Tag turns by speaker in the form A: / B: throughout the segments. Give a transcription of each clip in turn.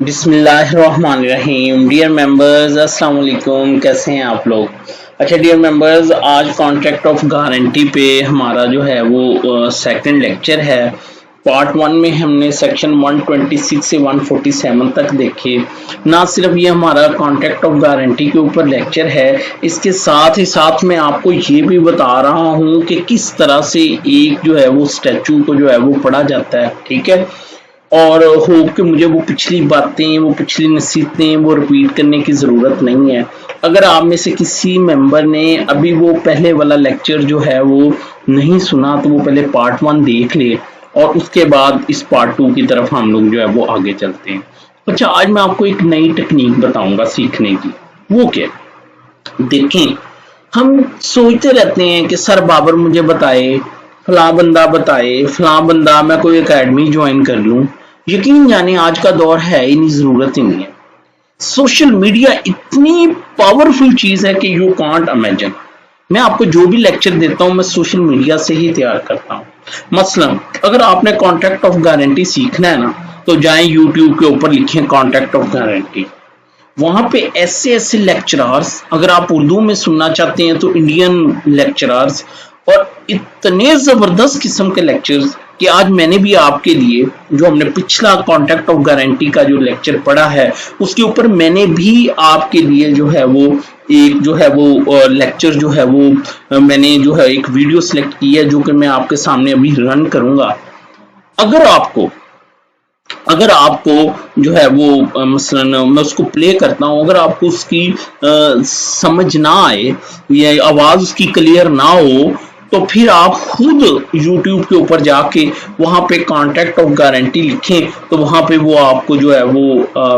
A: बिस्मिल्लाहिर्रहमानिर्रहीम। Dear members, अस्सलाम वालेकुम। कैसे हैं आप लोग? अच्छा डियर मेंबर्स, आज कॉन्ट्रैक्ट ऑफ गारंटी पे हमारा जो है वो सेकंड लेक्चर है। पार्ट वन में हमने सेक्शन 126 से 147 तक देखे। ना सिर्फ ये हमारा कॉन्ट्रैक्ट ऑफ गारंटी के ऊपर लेक्चर है, इसके साथ ही साथ मैं आपको ये भी बता रहा हूँ कि किस तरह से एक जो है वो स्टैचू को जो है वो पढ़ा जाता है। ठीक है, और होप कि मुझे वो पिछली बातें, वो पिछली नसीहतें वो रिपीट करने की ज़रूरत नहीं है। अगर आप में से किसी मेंबर ने अभी वो पहले वाला लेक्चर जो है वो नहीं सुना, तो वो पहले पार्ट वन देख ले और उसके बाद इस पार्ट टू की तरफ हम लोग जो है वो आगे चलते हैं। अच्छा, आज मैं आपको एक नई टेक्निक बताऊंगा सीखने की। वो क्या? देखें, हम सोचते रहते हैं कि सर बाबर मुझे बताए, फला बंदा बताए, फला बंदा, मैं कोई एकेडमी ज्वाइन कर लूं। यकीन जाने आज का दौर है ही नहीं, जरूरत ही नहीं है। सोशल मीडिया इतनी पावरफुल चीज है कि यू कांट इमेजिन। मैं आपको जो भी लेक्चर देता हूं मैं सोशल मीडिया से ही तैयार करता हूं। मसलन अगर आपने कॉन्ट्रैक्ट ऑफ गारंटी सीखना है ना, तो जाएं यूट्यूब के ऊपर, लिखें कॉन्ट्रैक्ट ऑफ गारंटी। वहां पे ऐसे ऐसे लेक्चरर्स, अगर आप उर्दू में सुनना चाहते हैं तो इंडियन लेक्चरर्स, और इतने जबरदस्त किस्म के लेक्चर्स कि आज मैंने भी आपके लिए, जो हमने पिछला कॉन्ट्रैक्ट ऑफ गारंटी का जो लेक्चर पढ़ा है उसके ऊपर मैंने भी आपके लिए जो है वो एक जो है वो लेक्चर जो है वो मैंने जो है एक वीडियो सिलेक्ट की है, जो कि मैं आपके सामने अभी रन करूंगा। अगर आपको अगर आपको जो है वो मसलन मैं उसको प्ले करता हूँ, अगर आपको उसकी समझ ना आए या आवाज उसकी क्लियर ना हो, तो फिर आप खुद YouTube के ऊपर जाके वहां पे कॉन्ट्रैक्ट ऑफ गारंटी लिखें, तो वहां पे वो आपको जो है वो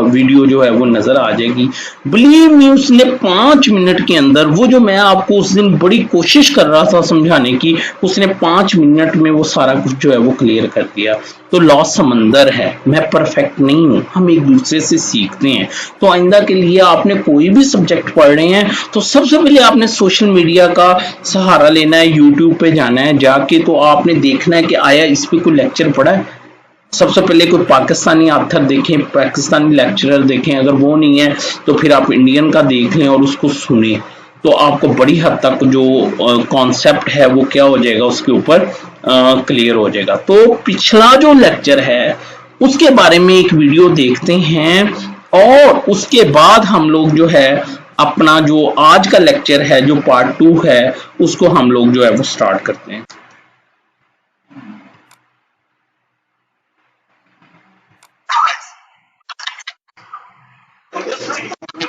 A: वीडियो जो है वो नजर आ जाएगी। बिलीव मी, उसने 5 मिनट के अंदर, वो जो मैं आपको उस दिन बड़ी कोशिश कर रहा था समझाने की, उसने 5 मिनट में वो सारा कुछ जो है वो क्लियर कर दिया। तो लॉ समंदर है, मैं परफेक्ट नहीं हूं, हम एक दूसरे से सीखते हैं। तो आइंदा के लिए आपने कोई भी सब्जेक्ट पढ़ रहे हैं तो सबसे पहले आपने सोशल मीडिया का सहारा लेना है, यूट्यूब पे जाना है जाके, तो आपने देखना है कि आया इस पे कोई लेक्चर पढ़ा है। सबसे पहले कोई पाकिस्तानी ऑथर देखें, पाकिस्तानी लेक्चरर देखें, अगर वो नहीं है तो फिर आप इंडियन का देख लें और उसको सुने। तो आपको बड़ी हद तक जो कॉन्सेप्ट है वो क्या हो जाएगा, उसके ऊपर क्लियर हो जाएगा। तो पिछला जो लेक्चर है उसके बारे में एक वीडियो देखते हैं, और उसके बाद हम लोग जो है अपना जो आज का लेक्चर है जो पार्ट टू है उसको हम लोग जो है वो स्टार्ट करते हैं।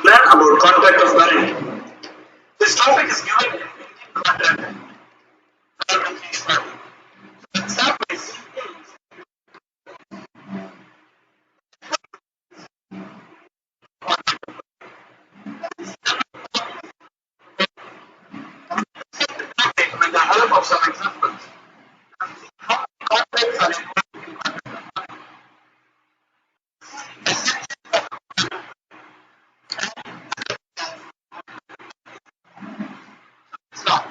A: Learn about contract of guarantee. This topic is given in contract. Let's start with the help of some examples. Contracts are stop.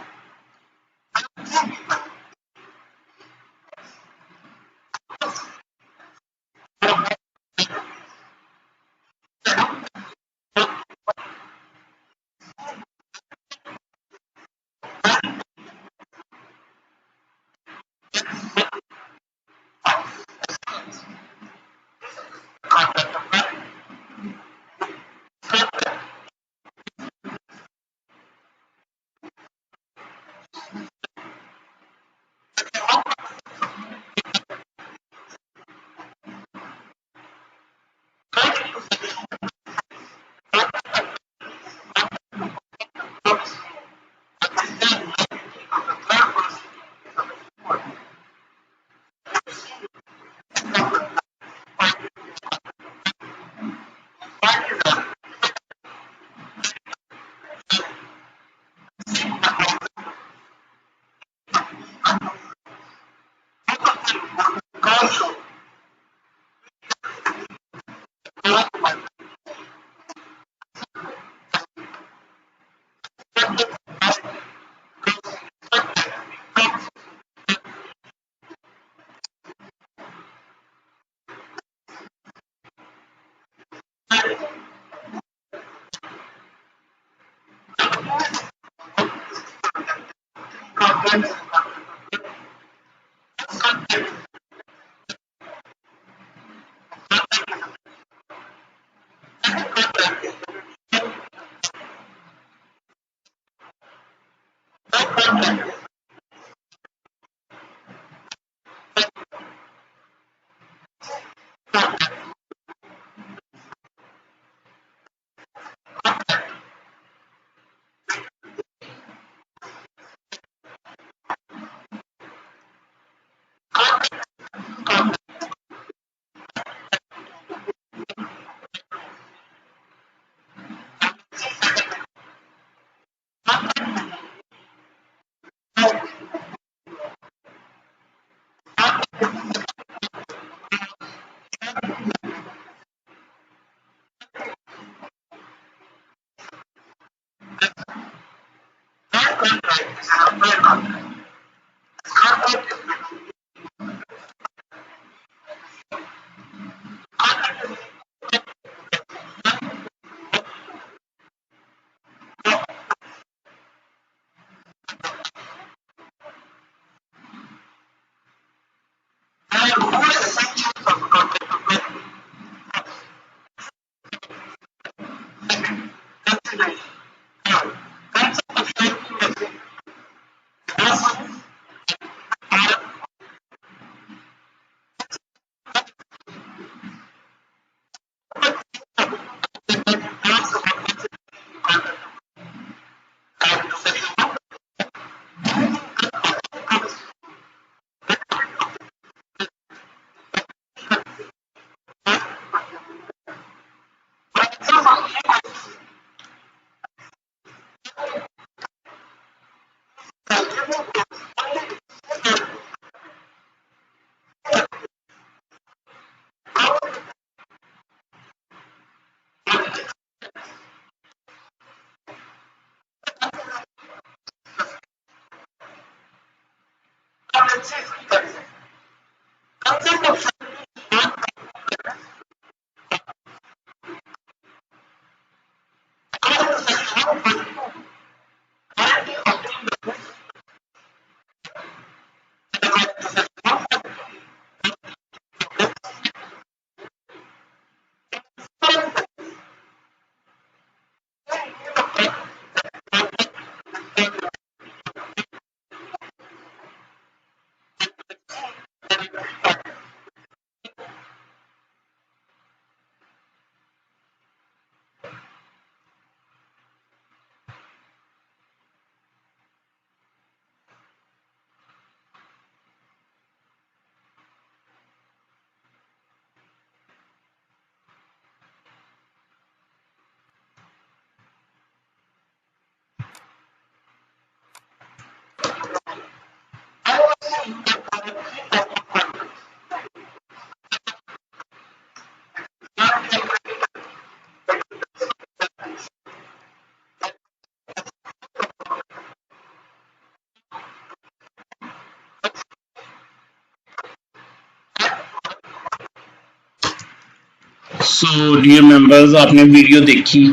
A: So dear members, आपने वीडियो देखी,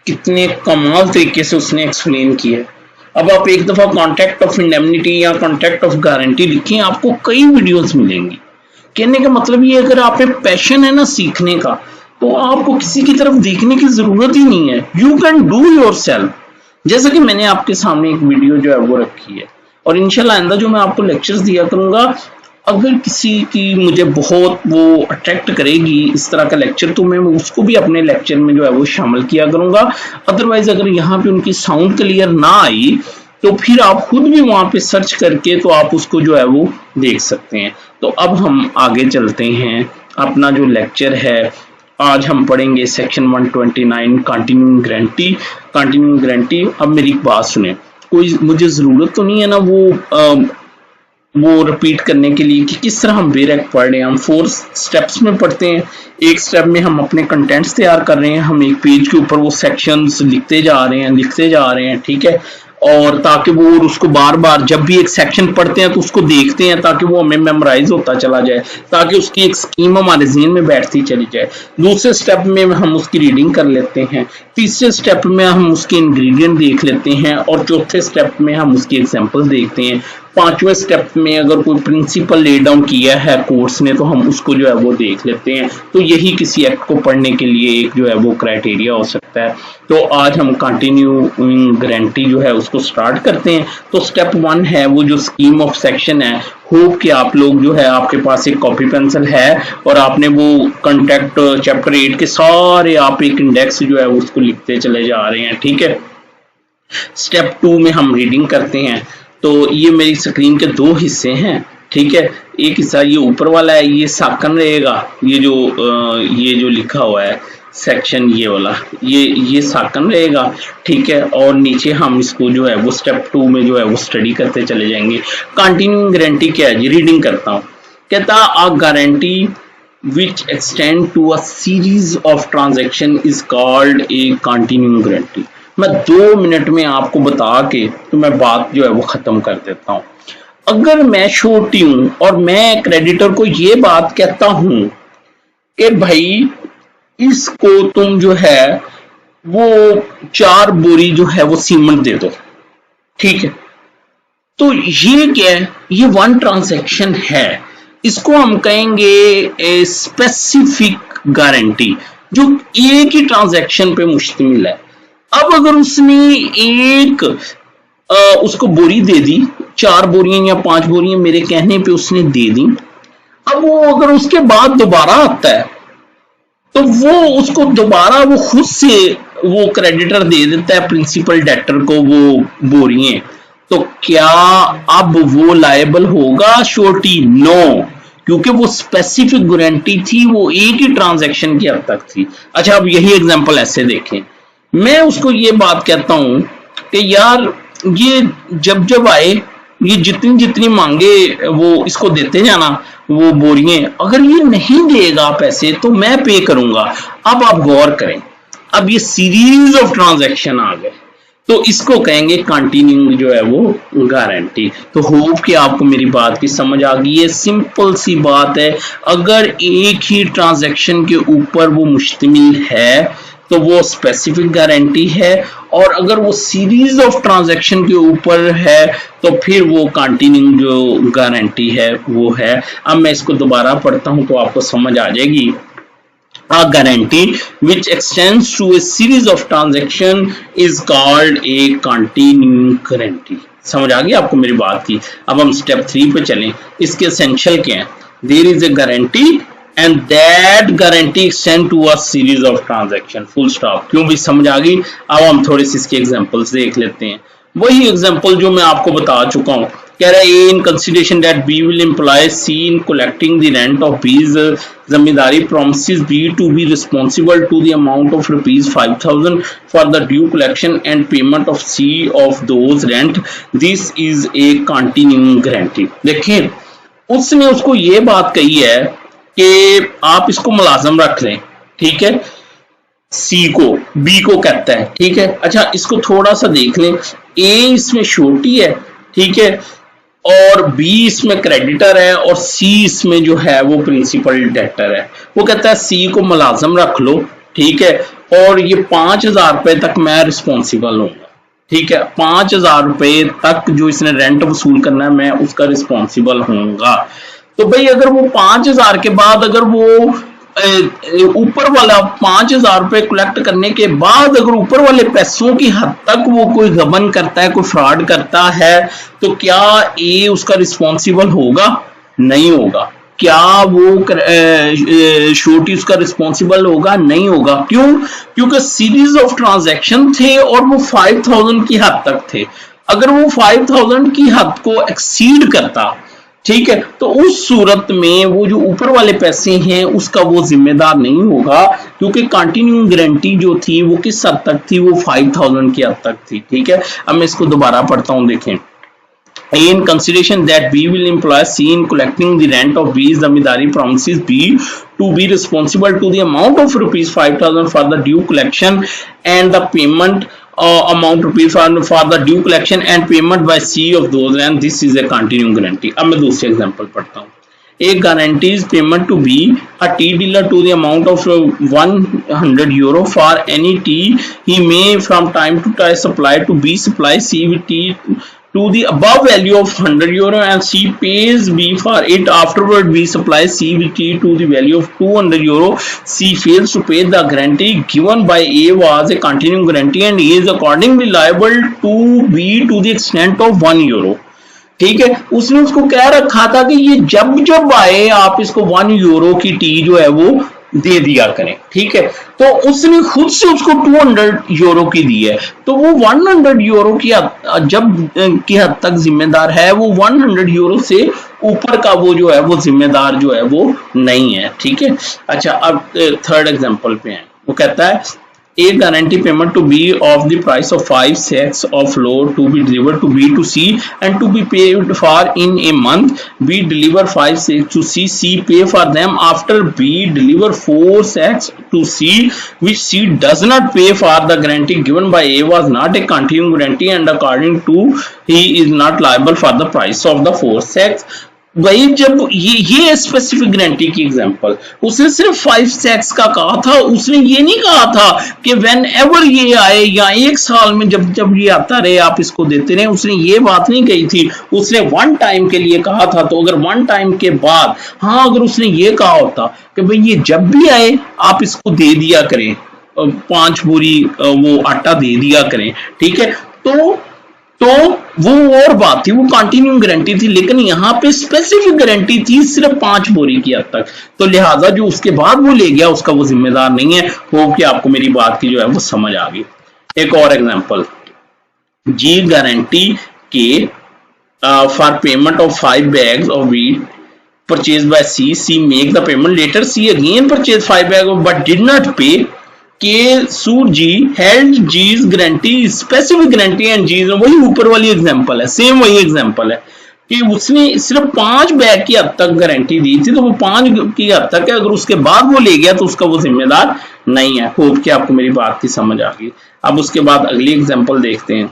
A: कितने कमाल तरीके से उसने एक्सप्लेन किया। अब आप एक दफा कॉन्ट्रैक्ट ऑफ इंडेमनिटी या कॉन्ट्रैक्ट ऑफ गारंटी लिखें, आपको कई वीडियोस मिलेंगी। कहने का मतलब ये, अगर आप में पैशन है ना सीखने का, तो आपको किसी की तरफ देखने की जरूरत ही नहीं है। You can do your self. जैसा कि मैंने आपके सामने एक वीडियो जो है वो रखी है, और इंशाल्लाह आइंदा जो मैं आपको लेक्चर्स दिया करूंगा, अगर किसी की मुझे बहुत वो अट्रैक्ट करेगी इस तरह का लेक्चर, तो मैं उसको भी अपने लेक्चर में जो है वो शामिल किया करूंगा। अदरवाइज अगर यहाँ पे उनकी साउंड क्लियर ना आई, तो फिर आप खुद भी वहां पे सर्च करके तो आप उसको जो है वो देख सकते हैं। तो अब हम आगे चलते हैं। अपना जो लेक्चर है, आज हम पढ़ेंगे section 129 continuing guarantee. Continuing guarantee, अब मेरी बात सुने, कोई मुझे जरूरत तो नहीं है ना वो रिपीट करने के लिए कि किस तरह हम बेरेक पढ़ रहे हैं। हम 4 स्टेप्स में पढ़ते हैं। एक स्टेप में हम अपने कंटेंट्स तैयार कर रहे हैं, हम एक पेज के ऊपर वो सेक्शंस लिखते जा रहे हैं, ठीक है। और ताकि वो उसको बार बार जब भी एक सेक्शन पढ़ते हैं तो उसको देखते हैं, ताकि वो हमें मेमोराइज होता चला जाए, ताकि उसकी एक स्कीम हमारे ज़हन में बैठती चली जाए। दूसरे स्टेप में हम उसकी रीडिंग कर लेते हैं। तीसरे स्टेप में हम उसके इंग्रेडिएंट देख लेते हैं, और चौथे स्टेप में हम उसकी एग्जांपल देखते हैं। 5वें स्टेप में अगर कोई प्रिंसिपल ले डाउन किया है कोर्स ने तो हम उसको जो है वो देख लेते हैं। तो यही किसी एक्ट को पढ़ने के लिए एक जो है वो क्राइटेरिया हो सकता है। तो आज हम कंटिन्यूइंग गारंटी जो है उसको स्टार्ट करते हैं। तो स्टेप 1 है वो जो स्कीम ऑफ सेक्शन है। होप कि आप लोग जो है आपके पास एक कॉपी पेंसिल है और आपने वो कॉन्ट्रैक्ट चैप्टर 8 के सारे आप एक इंडेक्स जो है उसको लिखते चले जा रहे हैं, ठीक है। स्टेप 2 में हम रीडिंग करते हैं। तो ये मेरी स्क्रीन के 2 हिस्से हैं, ठीक है। एक हिस्सा ये ऊपर वाला है, ये साकन रहेगा, ये जो लिखा हुआ है सेक्शन ये वाला, ये साकन रहेगा, ठीक है। और नीचे हम इसको जो है वो स्टेप 2 में जो है वो स्टडी करते चले जाएंगे। कंटिन्यूइंग गारंटी क्या है जी, रीडिंग करता हूँ। कहता a guarantee which extend to a series of transaction is called a continuing guarantee। मैं 2 मिनट में आपको बता के तो मैं बात जो है वो खत्म कर देता हूं। अगर मैं छोटी हूं और मैं क्रेडिटर को ये बात कहता हूं कि भाई इसको तुम जो है वो 4 बोरी जो है वो सीमेंट दे दो, ठीक है। तो ये क्या है, ये 1 ट्रांजैक्शन है, इसको हम कहेंगे स्पेसिफिक गारंटी जो एक ही ट्रांजैक्शन पे मुश्तमिल है। अब अगर उसने एक उसको बोरी दे दी, 4 बोरियां या 5 बोरियां मेरे कहने पे उसने दे दी। अब वो अगर उसके बाद दोबारा आता है तो वो उसको दोबारा वो खुद से वो क्रेडिटर दे देता है प्रिंसिपल डेटर को वो बोरियां। तो क्या अब वो लायबल होगा श्योरिटी? नो, क्योंकि वो स्पेसिफिक गारंटी थी, वो एक ही ट्रांजैक्शन की हद तक थी। अच्छा, अब यही एग्जांपल ऐसे देखें, मैं उसको ये बात कहता हूं कि यार ये जब आए ये जितनी मांगे वो इसको देते जाना वो बोरियां, अगर ये नहीं देगा पैसे तो मैं पे करूंगा। अब आप गौर करें, अब ये सीरीज ऑफ ट्रांजैक्शन आ गए तो इसको कहेंगे कंटिन्यूइंग जो है वो गारंटी। तो होप कि आपको मेरी बात की समझ आ गई है। सिंपल सी बात है, अगर एक ही ट्रांजैक्शन के ऊपर वो मुश्तमिल है तो वो स्पेसिफिक गारंटी है, और अगर वो सीरीज ऑफ ट्रांजैक्शन के ऊपर है तो फिर वो कंटिन्यूइंग जो गारंटी है वो है। अब मैं इसको दोबारा पढ़ता हूं तो आपको समझ आ जाएगी। A guarantee which extends to a series of transaction is called a continuing guarantee। समझ आ गई आपको मेरी बात की। अब हम स्टेप 3 पे चलें। इसके एसेंशियल क्या है? There is a guarantee and that guarantee extend to a series of transaction, full stop। क्यों भी समझ आ गई? अब हम थोड़े से इसके एग्जांपल्स देख लेते हैं। वही एग्जांपल जो मैं आपको बता चुका हूं। कह रहा है in consideration that B will employ C in collecting the rent of B's zamindari promises B to be responsible to the amount of ₹5,000 for the due collection and payment of C of those rent। This is a continuing guarantee। देखें, उसने उसको ये बात कही है कि आप इसको मुलाजम रख लें, ठीक है। सी को बी को कहता है, ठीक है। अच्छा, इसको थोड़ा सा देख लें, ए इसमें छोटी है, ठीक है, और बी इसमें क्रेडिटर है और सी इसमें जो है वो प्रिंसिपल डेटर है। वो कहता है सी को मुलाजम रख लो, ठीक है, और ये 5,000 रुपए तक मैं रिस्पॉन्सिबल हूँगा, ठीक है। 5,000 रुपए तक जो इसने रेंट वसूल करना है मैं उसका रिस्पॉन्सिबल हूँगा। तो भाई अगर वो 5,000 के बाद अगर वो ऊपर वाला 5,000 रुपए कलेक्ट करने के बाद अगर ऊपर वाले पैसों की हद तक वो कोई गबन करता है, कोई फ्रॉड करता है, तो क्या ए उसका रिस्पॉन्सिबल होगा? नहीं होगा। क्या वो श्योरिटी उसका रिस्पॉन्सिबल होगा? नहीं होगा। क्यों? क्योंकि सीरीज ऑफ ट्रांजैक्शन थे और वो 5,000 की हद तक थे। अगर वो 5,000 की हद को एक्सीड करता, ठीक है, तो उस सूरत में वो जो ऊपर वाले पैसे हैं उसका वो जिम्मेदार नहीं होगा, क्योंकि कंटिन्यूइंग गारंटी जो थी वो किस हद तक थी? वो 5,000 की हद तक थी, ठीक है। अब मैं इसको दोबारा पढ़ता हूं, देखें। In consideration that B will employ C in collecting the rent of B's zamindari promises B to be responsible to the amount of ₹5,000 for the due collection and the payment amount ₹5,000 for the due collection and payment by C of those, and this is a continuing guarantee। अब मैं दूसरे example पढ़ता हूँ। A guarantees payment to B, a tea dealer, to the amount of €100 for any tea he may from time to time supply to B, supply C with tea to the above value of 100 euro and C pays B for it. Afterward, B supplies C with T to the value of 200 euro. C fails to pay. The guarantee given by A was a continuing guarantee and A is accordingly liable to B to the extent of 1 euro. ठीक है, उसने उसको कह रखा था कि ये जब जब आए आप इसको 1 यूरो की टी जो है वो दे दिया करें। ठीक है, तो उसने खुद से उसको 200 यूरो की दी है, तो वो 100 यूरो की जब की हद तक जिम्मेदार है, वो 100 यूरो से ऊपर का वो जो है वो जिम्मेदार जो है वो नहीं है। ठीक है, अच्छा अब थर्ड एग्जांपल पे है, वो कहता है A guarantee payment to B of the price of 5 sacks of flour to be delivered to B to C and to be paid for in a month. B deliver 5 sacks to C. C pay for them after B deliver 4 sacks to C, which C does not pay for. The guarantee given by A was not a continuing guarantee and according to he is not liable for the price of the 4 sacks. भाई जब ये specific guarantee की example, उसने सिर्फ 5 सैक्स का कहा था, उसने ये नहीं कहा था कि व्हेन एवर ये आए या एक साल में जब जब ये आता रहे आप इसको देते रहे, उसने ये बात नहीं कही थी। उसने वन टाइम के लिए कहा था, तो अगर वन टाइम के बाद हाँ अगर उसने ये कहा होता कि भाई ये जब भी आए आप इसको दे दिया करें, 5 बोरी वो आटा दे दिया करें, ठीक है, तो वो और बात थी, वो कंटिन्यूइंग गारंटी थी, लेकिन यहाँ पे स्पेसिफिक गारंटी थी सिर्फ 5 बोरी की हद तक, तो लिहाजा जो उसके बाद वो ले गया उसका वो जिम्मेदार नहीं है। होप कि आपको मेरी बात की जो है वो समझ आ गई। एक और एग्जांपल, जी गारंटी के for payment of 5 bags of wheat purchased by C. C make the payment later. C again purchased 5 bags but did not pay. K suit G held G's guarantee specific guarantee and G's, वही ऊपर वाली example है, same वही example है कि उसने सिर्फ 5 bag की हद तक गारंटी दी थी, तो वो 5 की हद तक है, अगर उसके बाद वो ले गया तो उसका वो जिम्मेदार नहीं है। होप कि आपको मेरी बात की समझ आ गई। अब उसके बाद अगली एग्जांपल देखते हैं।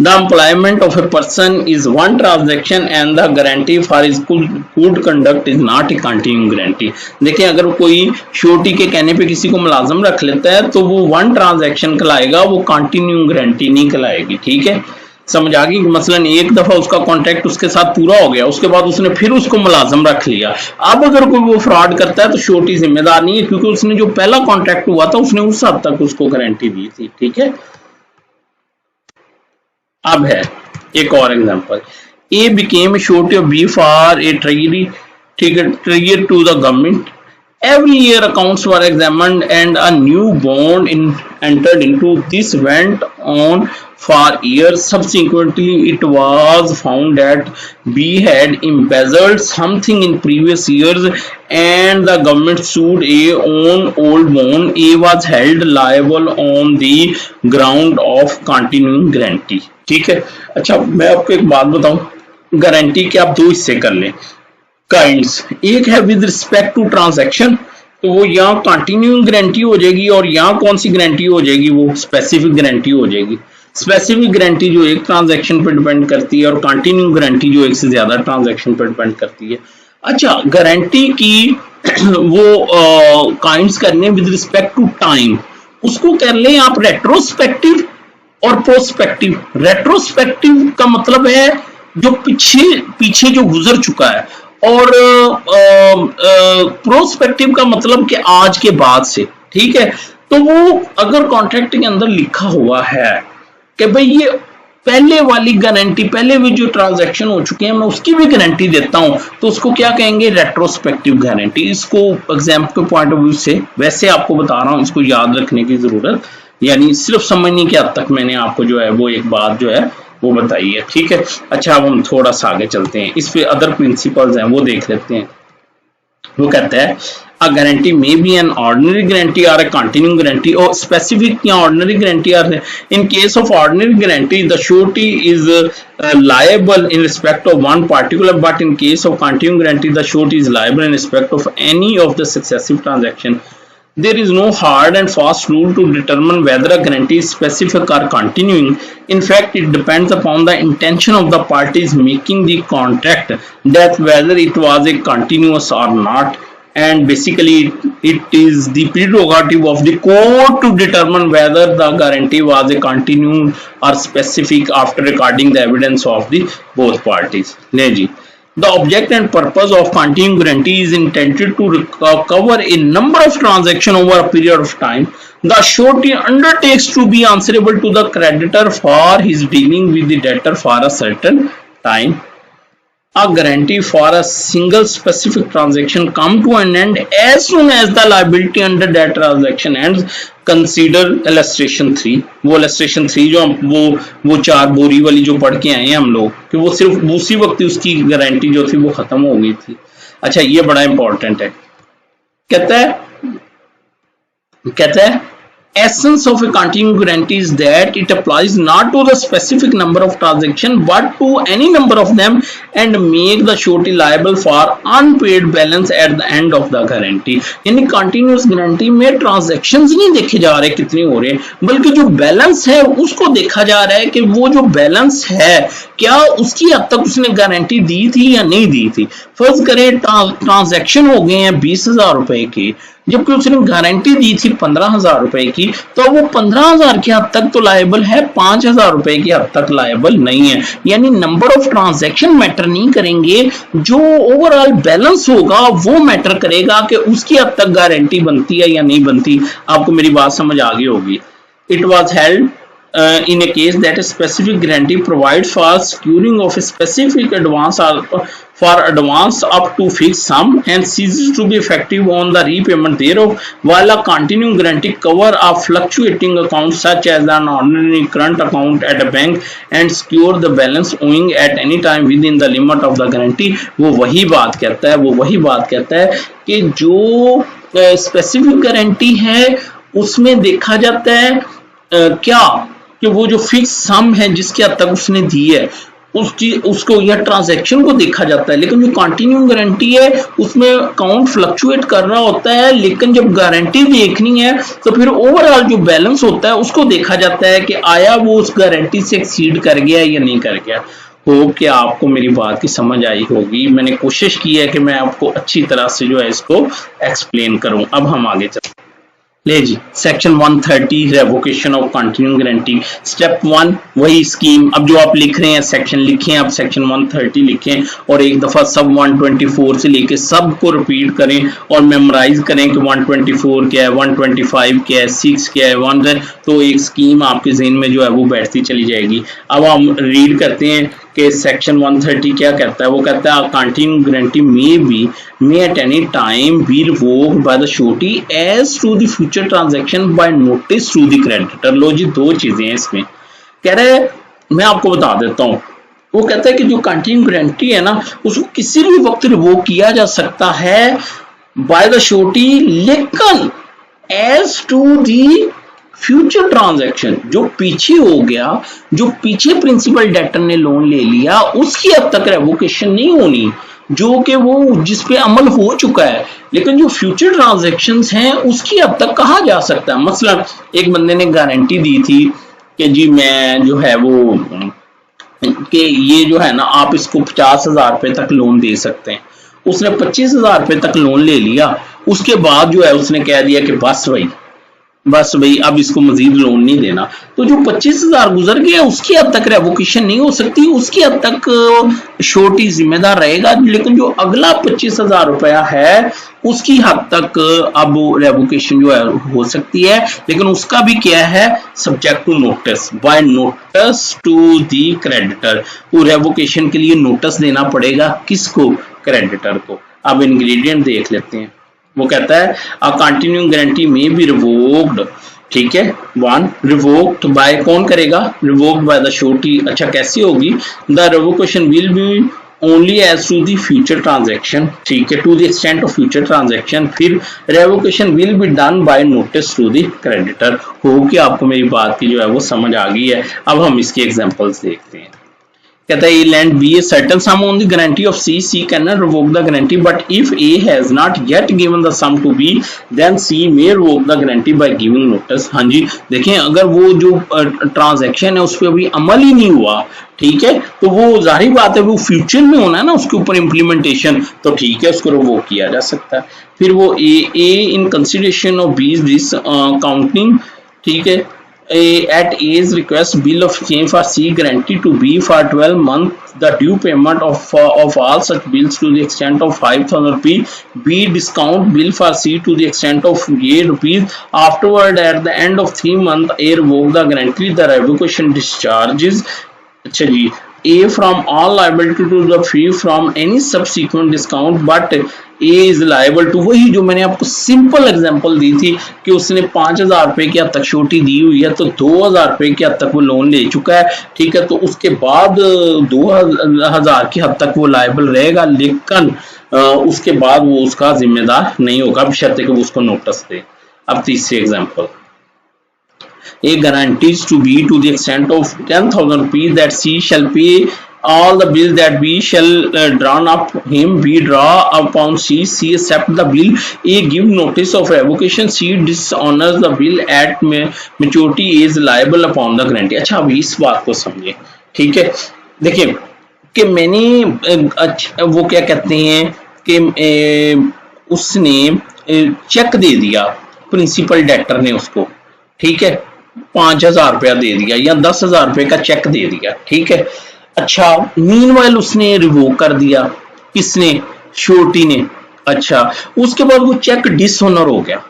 A: The employment of a person is one transaction and the guarantee for his good conduct is not a continuing guarantee. देखिए अगर कोई छोटी के कहने पे किसी को मुलाजम रख लेता है तो वो वन ट्रांजैक्शन कहलाएगा, वो कंटिन्यूइंग गारंटी नहीं कहलाएगी। ठीक है, समझ आ गई। मसलन एक दफा उसका कॉन्ट्रैक्ट उसके साथ पूरा हो गया, उसके बाद उसने फिर उसको मुलाजम रख लिया, अब अगर कोई वो फ्रॉड करता है तो छोटी जिम्मेदार नहीं है, क्योंकि उसने जो पहला कॉन्ट्रैक्ट हुआ था उसने उस हद तक उसको गारंटी दी थी। ठीक है, अब है एक और example, A became a surety of B for a treasury, ठीक है, treasurer to the government. Every year accounts were examined and a new bond entered into. This went on for years. Subsequently, it was found that B had embezzled something in previous years and the government sued A on old bond. A was held liable on the ground of continuing guarantee. ठीक है, अच्छा मैं आपको एक बात बताऊं, guarantee के आप दो हिस्से कर लें काइंड्स। एक है विद रिस्पेक्ट टू ट्रांजैक्शन, तो वो यहाँ कंटिन्यूइंग गारंटी हो जाएगी, और यहाँ कौन सी गारंटी हो जाएगी, वो स्पेसिफिक गारंटी हो जाएगी। स्पेसिफिक गारंटी जो एक ट्रांजैक्शन पर डिपेंड करती है और कंटिन्यूइंग गारंटी जो एक से ज्यादा ट्रांजैक्शन पर डिपेंड करती है। अच्छा, गारंटी की वो काइंड्स करने विद रिस्पेक्ट टू टाइम, उसको कर लें आप रेट्रोस्पेक्टिव और प्रोस्पेक्टिव। रेट्रोस्पेक्टिव का मतलब है जो पीछे जो गुजर चुका है, और प्रोस्पेक्टिव का मतलब कि आज के बाद से। ठीक है, तो वो अगर कॉन्ट्रैक्ट के अंदर लिखा हुआ है कि भाई ये पहले वाली गारंटी, पहले भी जो ट्रांजैक्शन हो चुके हैं मैं उसकी भी गारंटी देता हूं, तो उसको क्या कहेंगे, रेट्रोस्पेक्टिव गारंटी। इसको एग्जाम के पॉइंट ऑफ व्यू से वैसे आपको बता रहा हूं, इसको याद रखने की जरूरत, यानी सिर्फ समझने के हद तक मैंने आपको जो है वो एक बात जो है वो बताई है। ठीक है, अच्छा अब हम थोड़ा सा आगे चलते हैं, इस पे अदर प्रिंसिपल्स हैं वो देख लेते हैं। वो कहता है a guarantee may be an ordinary guarantee or a continuing guarantee, or specific या ordinary guarantee are in case of ordinary guarantee the surety is liable in respect of one particular, but in case of continuing guarantee the surety is liable in respect of any of the successive transaction. There is no hard and fast rule to determine whether a guarantee is specific or continuing. In fact, it depends upon the intention of the parties making the contract that whether it was a continuous or not. and basically it is the prerogative of the court to determine whether the guarantee was a continuing or specific after recording the evidence of the both parties. ले जी, the object and purpose of continuing guarantee is intended to cover a number of transactions over a period of time. The surety undertakes to be answerable to the creditor for his dealing with the debtor for a certain time. A guarantee for a single specific transaction come to an end as soon as the liability under that transaction ends. Consider illustration 3. वो illustration 3 जो वो 4 बोरी वाली जो पढ़ के आए हैं हम लोग कि वो सिर्फ उसी वक्त उसकी गारंटी जो थी वो खत्म हो गई थी। अच्छा, ये बड़ा इंपॉर्टेंट है। कहता है essence of a continuing guarantee is that it applies not to the specific number of transactions but to any number of them and make the surety liable for unpaid balance at the end of the guarantee. यानी continuous guarantee में transactions नहीं देखे जा रहे कितने हो रहे हैं, बल्कि जो बैलेंस है उसको देखा जा रहा है कि वो जो बैलेंस है क्या उसकी हद तक उसने गारंटी दी थी या नहीं दी थी। फर्ज करें ट्रांजैक्शन हो गए हैं 20,000 रुपए की, जबकि उसने गारंटी दी थी 15,000 रुपए की, तो वो 15,000 की हद तक तो लायबल है, 5,000 रुपए की हद तक लायबल नहीं है। यानी नंबर ऑफ ट्रांजैक्शन मैटर नहीं करेंगे, जो ओवरऑल बैलेंस होगा वो मैटर करेगा कि उसकी हद तक गारंटी बनती है या नहीं बनती। आपको मेरी बात समझ आ गई होगी। It was held in a case that a specific guarantee provides for securing of a specific advance or for advance up to fixed sum and ceases to be effective on the repayment thereof, while a continuing guarantee cover a fluctuating account such as an ordinary current account at a bank and secure the balance owing at any time within the limit of the guarantee। वो वही बात कहता है कि जो specific guarantee है उसमें देखा जाता है क्या कि वो जो फिक्स सम है जिसके हद तक उसने दी है उसको या ट्रांजैक्शन को देखा जाता है। लेकिन जो कंटिन्यूइंग गारंटी है उसमें अकाउंट फ्लक्चुएट कर रहा होता है, लेकिन जब गारंटी देखनी है तो फिर ओवरऑल जो बैलेंस होता है उसको देखा जाता है कि आया वो उस गारंटी से एक्सीड कर गया या नहीं कर गया। होप कि आपको मेरी बात की समझ आई होगी। मैंने कोशिश की है कि मैं आपको अच्छी तरह से जो है इसको एक्सप्लेन करूं। अब हम आगे चलते हैं। ले जी, section 130 revocation of continuing guarantee. Step 1 वही स्कीम। अब जो आप लिख रहे हैं सेक्शन लिखें, आप सेक्शन 130 लिखें और एक दफा सब 124 से लेके सब को रिपीट करें और मेमोराइज करें कि 124 क्या है, 125 क्या है, 6 क्या है, 1 है, तो एक स्कीम आपके ज़हन में जो है वो बैठती चली जाएगी। अब हम रीड करते हैं कि सेक्शन 130 क्या कहता है। वो कहता है continuing guarantee may at any time be revoked by the surety as to the future transaction by notice to the creditor। लो जी, दो चीजें हैं इसमें। कह रहा है, मैं आपको बता देता हूं, वो कहता है कि जो कंटिन्यूइंग गारंटी है ना उसको किसी भी वक्त रिवोक किया जा सकता है बाय द surety, लेकिन as to the future transaction जो पीछे हो गया, जो पीछे प्रिंसिपल डेटर ने लोन ले लिया उसकी अब तक रेवोकेशन नहीं होनी, जो कि वो जिस पे अमल हो चुका है। लेकिन जो फ्यूचर ट्रांजैक्शंस हैं उसकी अब तक कहा जा सकता है। मसलन एक बंदे ने गारंटी दी थी कि जी मैं जो है वो कि ये जो है ना आप इसको 50,000 रुपए तक लोन दे सकते हैं। उसने 25,000 रुपए तक लोन ले लिया, उसके बाद जो है उसने कह दिया कि बस भाई अब इसको मजीद लोन नहीं देना। तो जो 25,000 गुजर गया उसकी हद तक रेवोकेशन नहीं हो सकती, उसकी हद तक श्योरिटी जिम्मेदार रहेगा, लेकिन जो अगला 25,000 रुपया है उसकी हद तक अब रेवोकेशन जो है हो सकती है। लेकिन उसका भी क्या है, subject to notice, by notice to the creditor. वो रेवोकेशन के लिए नोटिस देना पड़ेगा किसको, क्रेडिटर को। अब इंग्रेडिएंट देख लेते हैं। वो कहता है अ कंटिन्यूइंग गारंटी में बी रिवोक्ड, ठीक है। 1 रिवोक्ड बाय, कौन करेगा, रिवोक्ड बाय द श्योरिटी। अच्छा कैसी होगी, the revocation will be only as to the future transaction, ठीक है, to the extent of future transaction. फिर revocation will be done by notice to the creditor. हो कि आपको मेरी बात की जो है वो समझ आ गई है। अब हम इसके एग्जांपल्स देखते हैं। कहता है A lend B a certain sum on the guarantee of C, C can not revoke the guarantee but if A has not yet given the sum to B then C may revoke the guarantee by giving notice. हाँ जी, देखें अगर वो जो transaction है उस पर अभी अमल ही नहीं हुआ, ठीक है, तो वो जाहिर बात है वो फ्यूचर में होना है ना उसके ऊपर इम्प्लीमेंटेशन, तो ठीक है उसको रिवोक किया जा सकता है। फिर वो A in consideration of B discounting, ठीक है, at A's request bill of exchange for C guaranteed to B for 12 months the due payment of all such bills to the extent of 5,000 rupees, B discount bill for C to the extent of A rupees, afterward at the end of 3 months A revoke the guarantee, the revocation discharges, अच्छा जी, A from all liability to the free from any subsequent discount but A is liable to, वही जो मैंने आपको simple example दी थी कि उसने 5,000 रुपए की हद तक छोटी दी हुई है तो 2,000 रुपए की हद तक वो लोन ले चुका है, ठीक है, तो उसके बाद 2,000 की हद तक वो लायबल रहेगा, लेकिन उसके बाद वो उसका जिम्मेदार नहीं होगा बशर्ते कि वो उसको नोटिस दे। अब तीसरी example, A guarantees to B to the extent of 10,000 rupees that C shall pay all the bills that B shall drawn up him, B draw upon C, C accept the bill, A give notice of revocation, C dishonors the bill at maturity, is liable upon the guarantee। अच्छा अभी इस बात को समझे, ठीक है, देखिए कि मैंने वो क्या कहते हैं कि उसने चेक दे दिया प्रिंसिपल डेटर ने उसको, ठीक है, 5,000 रुपया दे दिया या 10,000 रुपए का चेक दे दिया, ठीक है, अच्छा मीनवाइल उसने रिवोक कर दिया, किसने, श्योरिटी ने, अच्छा उसके बाद वो चेक डिसऑनर हो गया।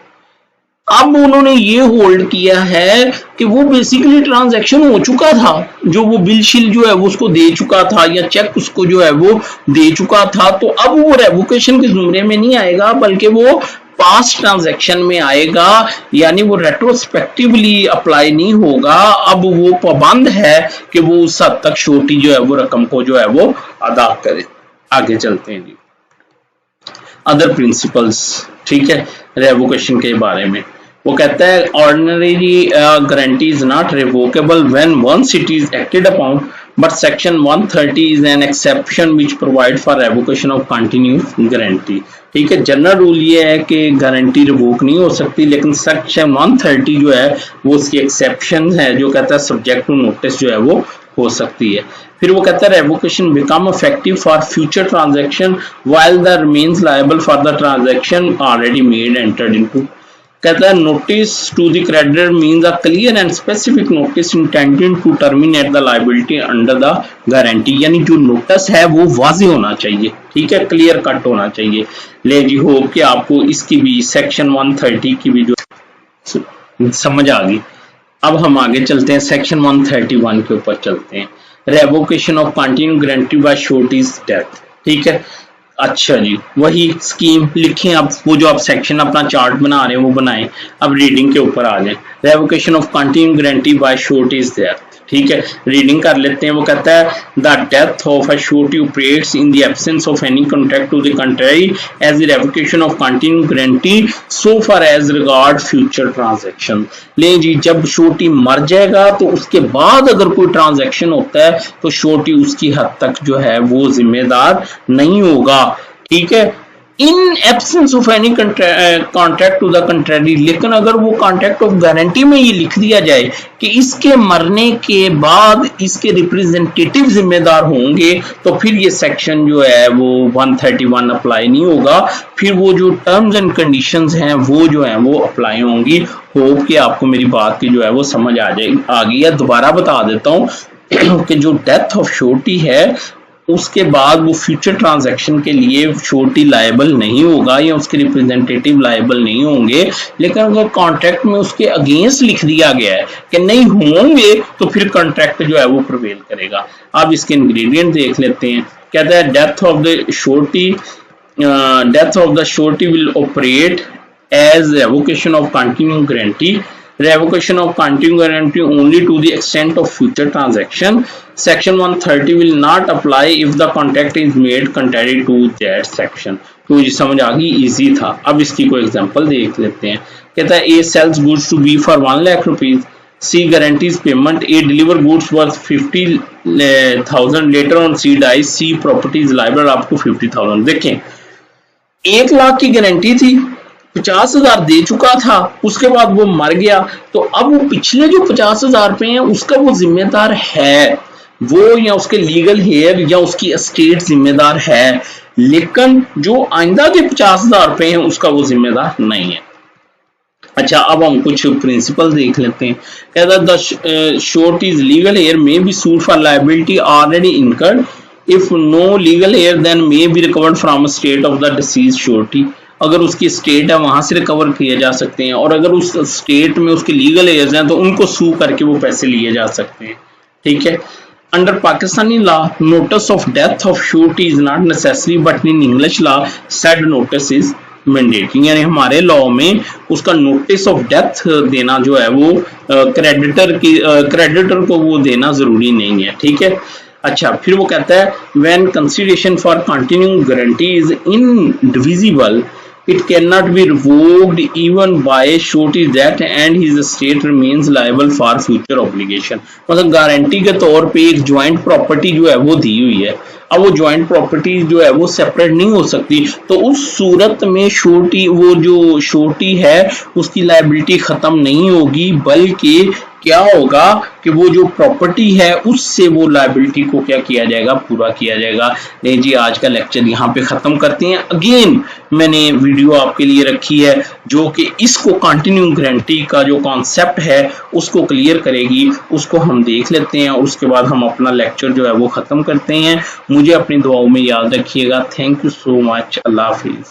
A: अब उन्होंने ये होल्ड किया है कि वो बेसिकली ट्रांजैक्शन हो चुका था, जो वो बिल शिल जो है वो उसको दे चुका था या चेक उसको जो है वो दे चुका था, तो अब वो रेवोकेशन के जुमरे में नहीं आएगा बल्कि वो पास्ट ट्रांजैक्शन में आएगा, यानी वो रेट्रोस्पेक्टिवली अप्लाई नहीं होगा। अब वो पाबंद है कि वो उस हद तक छोटी जो है वो रकम को जो है वो अदा करे। आगे चलते हैं जी, अदर प्रिंसिपल्स, ठीक है, रेवोकेशन के बारे में वो कहता है ordinary guarantee is not revocable when once it is acted upon but section 130 is an exception which provide for revocation of continuous guarantee, ठीक है, जनरल रूल ये है कि गारंटी रिवोक नहीं हो सकती, लेकिन सेक्शन 130 जो है वो उसकी एक्सेप्शन है जो कहता है सब्जेक्ट टू नोटिस जो है वो हो सकती है। फिर वो कहता है revocation become effective for future transaction while the remains liable for the transaction already made entered into, कहता है notice to the creditor means a clear and specific notice intended to terminate the liability under the guarantee, यानी जो notice है वो वाज़ेह होना चाहिए, ठीक है, क्लियर कट होना चाहिए। ले जी होप कि आपको इसकी भी सेक्शन 130 की भी जो समझ आ गई। अब हम आगे चलते हैं, सेक्शन 131 के ऊपर चलते हैं, revocation of continue guarantee by sureties death, ठीक है, अच्छा जी, वही स्कीम लिखें आप, वो जो आप सेक्शन अपना चार्ट बना रहे हैं वो बनाएं। अब रीडिंग के ऊपर आ जाए, revocation of continue guarantee by sureties death, ठीक है, रीडिंग कर लेते हैं। वो कहता है the death of a surety operates in the absence of any contract to the contrary as the revocation of continue guarantee so far as regard future transaction. ले जी, जब श्योरिटी मर जाएगा तो उसके बाद अगर कोई ट्रांजैक्शन होता है तो श्योरिटी उसकी हद तक जो है वो जिम्मेदार नहीं होगा, ठीक है, in absence of any contract to the contrary. लेकिन अगर वो कॉन्ट्रैक्ट ऑफ गारंटी में ये लिख दिया जाए कि इसके मरने के बाद इसके रिप्रेजेंटेटिव जिम्मेदार होंगे, तो फिर ये सेक्शन जो है वो 131 अप्लाई नहीं होगा, फिर वो जो टर्म्स एंड कंडीशंस हैं वो जो है वो अप्लाई होंगी। होप कि आपको मेरी बात की जो है वो समझ आ गई है। दोबारा बता देता हूँ कि जो डेथ ऑफ श्योरिटी है उसके बाद वो फ्यूचर ट्रांजैक्शन के लिए श्योरिटी लायबल नहीं होगा या उसके रिप्रेजेंटेटिव लायबल नहीं होंगे, लेकिन अगर कॉन्ट्रैक्ट में उसके अगेंस्ट लिख दिया गया है कि नहीं होंगे तो फिर कॉन्ट्रैक्ट जो है वो प्रिवेल करेगा। अब इसके इंग्रेडिएंट देख लेते हैं। कहता है death of the surety will operate as revocation of continue guarantee, revocation of continuing guarantee only to the extent of future transaction. Section 130 will not apply if the contract is made contrary to that section. तो ये समझ आ गई, easy था। अब इसकी कोई example देख लेते हैं। कहता है A sells goods to B for 1 lakh rupees C guarantees payment, A deliver goods worth 50,000, later on C dies, C property is liable up to 50,000। देखें, 1 लाख की गारंटी थी, 50,000 दे चुका था, उसके बाद वो मर गया, तो अब वो पिछले जो 50,000 पे हैं उसका वो जिम्मेदार है, वो या उसके लीगल हेयर या उसकी एस्टेट जिम्मेदार है, लेकिन जो आइंदा के 50,000 पे हैं उसका वो जिम्मेदार नहीं है। अच्छा, अब हम कुछ प्रिंसिपल देख लेते हैं। कहता the short is legal heir may be sued for liability already incurred, if no legal heir then may be recovered from state of the deceased surety. अगर उसकी स्टेट है वहां से रिकवर किए जा सकते हैं, और अगर उस स्टेट में उसके लीगल हेयर्स हैं तो उनको सू करके वो पैसे लिए जा सकते हैं। ठीक है। Under Pakistani law, notice of death of surety is not necessary, but in English law said notice is mandatory, यानी हमारे लॉ में उसका नोटिस ऑफ डेथ देना जो है वो क्रेडिटर को वो देना जरूरी नहीं है। ठीक है। अच्छा, फिर वो कहता है when consideration for continuing guarantee is indivisible, it cannot be revoked even by surety debt and his estate remains liable for future obligation। मतलब गारंटी के तौर पे एक ज्वाइंट प्रॉपर्टी जो है वो दी हुई है, अब वो ज्वाइंट प्रॉपर्टी जो है वो सेपरेट नहीं हो सकती, तो उस सूरत में श्योरिटी, वो जो श्योरिटी है उसकी लायबिलिटी खत्म नहीं होगी, बल्कि क्या होगा कि वो जो प्रॉपर्टी है उससे वो लायबिलिटी को क्या किया जाएगा, पूरा किया जाएगा। नहीं जी, आज का लेक्चर यहाँ पे खत्म करते हैं। अगेन मैंने वीडियो आपके लिए रखी है जो कि इसको कंटिन्यू गारंटी का जो कॉन्सेप्ट है उसको क्लियर करेगी, उसको हम देख लेते हैं और उसके बाद हम अपना लेक्चर जो है वो खत्म करते हैं। मुझे अपनी दुआओं में याद रखिएगा। Thank you so much. Allah Hafiz.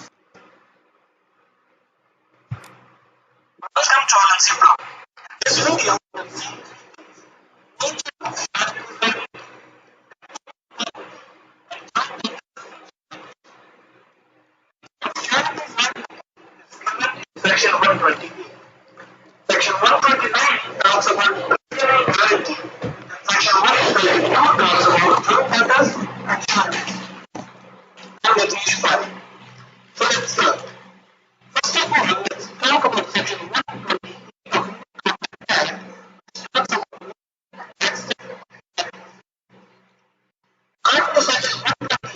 B: Section 120. Section 129 talks about guarantee. Section 122 talks about third parties and charges. And the three part. So let's start. First of all, let's talk about section 120 of Act. Talks about after section 120,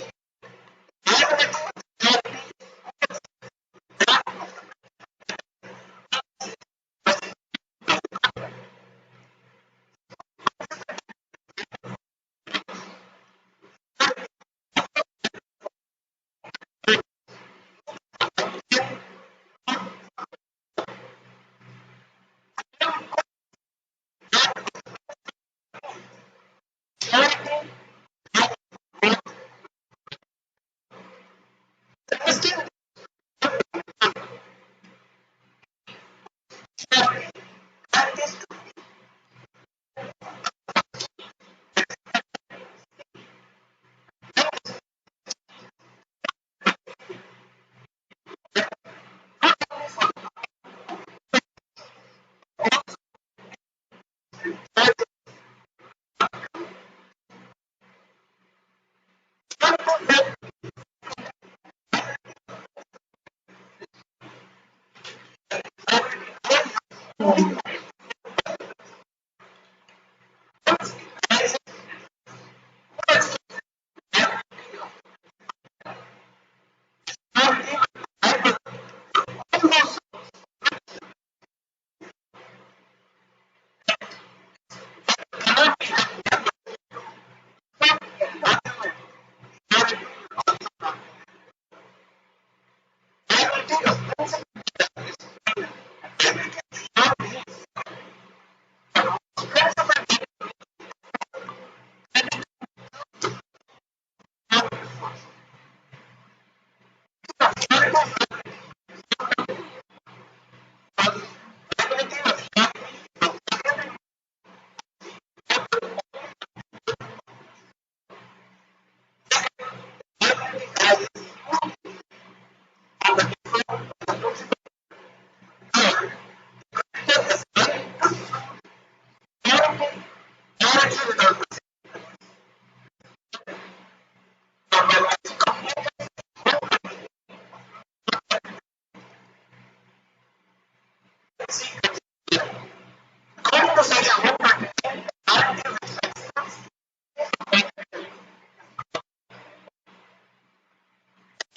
B: to section 129, guarantees existence.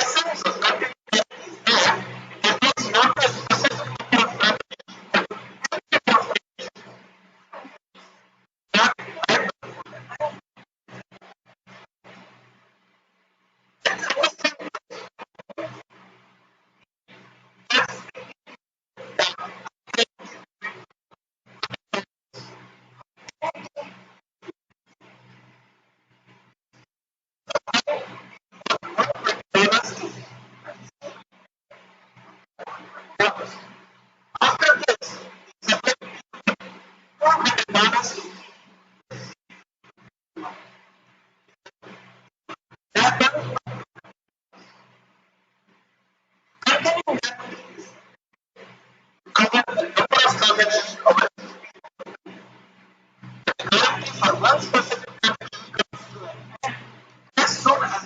B: Essence of continuity is that it is not a specific number of after this, for one specific as soon as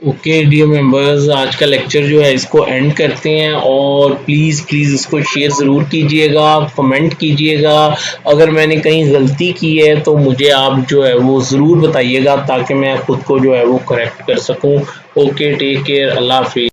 A: okay dear members, आज का lecture जो है इसको and करते हैं और please इसको share ज़रूर कीजिएगा, कमेंट कीजिएगा। अगर मैंने कहीं गलती की है तो मुझे आप जो है वो ज़रूर बताइएगा ताकि मैं खुद को जो है वो करेक्ट कर सकूं। ओके, टेक केयर, अल्लाह हाफिज़।